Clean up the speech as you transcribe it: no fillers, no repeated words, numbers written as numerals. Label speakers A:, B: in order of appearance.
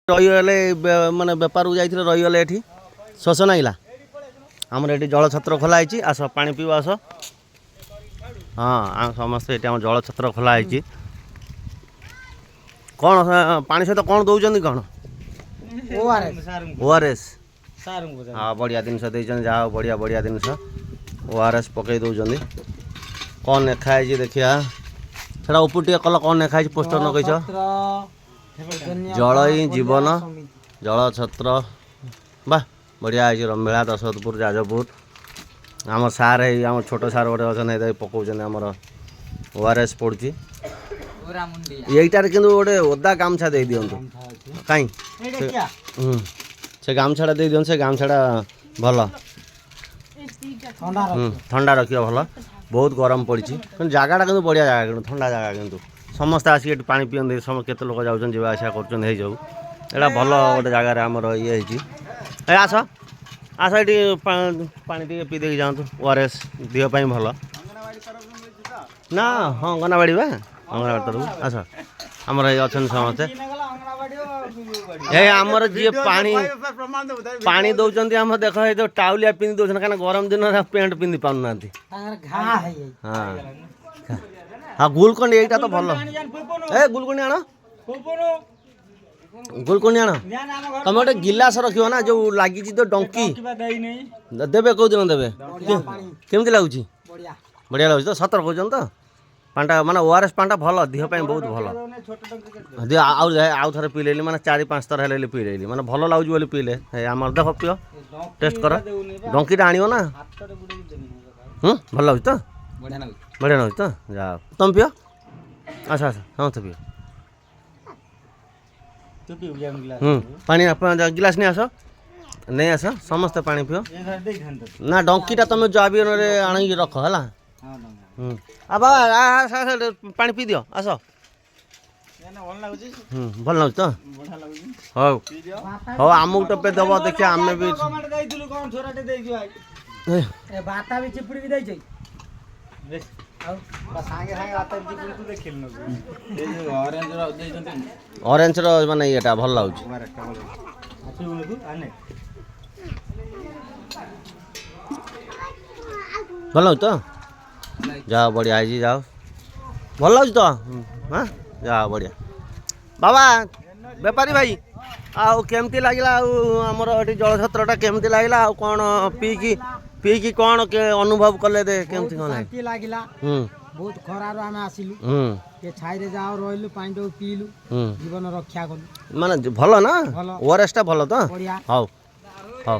A: रहीगले माने बेपार को जाइए रहीगले ये शोष नागिला आमर ये जल छत्र खोलाई आस पा पीब आस हाँ समस्ते ये जल छत्र खोलाई कौन पा सहित कौन दौरान कौन ओआरएस हाँ बढ़िया जिनस जहाँ बढ़िया बढ़िया जिनस ओआरएस पकई दौरान कौन लिखाई देखिया से ऊपर टे कल कौन लिखाई पोस्टर नगैच जल ही जीवन जल छत्र वाह बढ़िया है रंभेला दशरथपुर जाजपुर आम सार आम छोट सार गोटे अच्छे पकाउन आमर ओआरएस पड़ी यहीटार कि गोटे ओदा गामछा दे दिंतु कहीं से गामछाटा दे दिखाँ से गामछाटा भल ठंडा रखिए भल बहुत गरम पड़ी जगटा कि बढ़िया जगह ठंडा जगह कितु समस्ते आसिक पा पीते केते लोक जाऊँ जा आसा कर जाऊ यहाँ भल गोटे जगार आमर ये आस आस ये पा पी दे जातु ओआरएस देहपाई भल ना हाँ अंगनवाड़ी बा अंगनवाड़ी तरफ आस आमर ये अच्छा समस्ते ये आमर जी पानी दौरान आम देख ये टाउलिया पिंधि दौन कहीं गरम दिन पेंट पिंधि पाऊँ ना हाँ हाँ गुलकंडी यहीटा तो भल ए गुलकंडी आण गुलकंडी आण तुम गोटे गिलास रख ना जो लगी तो डंकी देवे कौ दिन देवे केमती लगुच बढ़िया लगुच तो सतर कौन तो पाटा माने ओआरएस पाटा भल देहपाई बहुत भल आउ थे पीले माने 4-5 थर हेल्ले पीले माने भल लगुच बोली पीले आम देख पियो टेस्ट कर डंकीटा आण ना भल लगुच तो बढ़िया लगुच तो जा तुम पियो आस आस हाँ तो पियो पानी गिलास नहीं आस नहीं आस समस्ते पानी पियो ना डंकीटा तुम जो आनिक रख है आ बाबा पानी पी दियो आस भल लगुच तो हौ हौ आमको टपे दब देखिए आम भी ऑरेंज माने ये भल लगुच भल लगुच तो जाओ बढ़िया है जाओ भल लगुच तो हाँ जाओ बढ़िया बाबा बेपारी भाई आउ केमती लगिला आमर ये जल छत्रटा केमती लगिला आ कौन पीकी कौन के अनुभव कले दे केमती कौन
B: लागिला बहुत खरार आम आसिलु के छाई रे जाओ रहिलु पानी तो पीलु जीवन रक्षा कलु
A: माने भल ना ओआरएस टा भल तो
B: बढ़िया
A: हौ हौ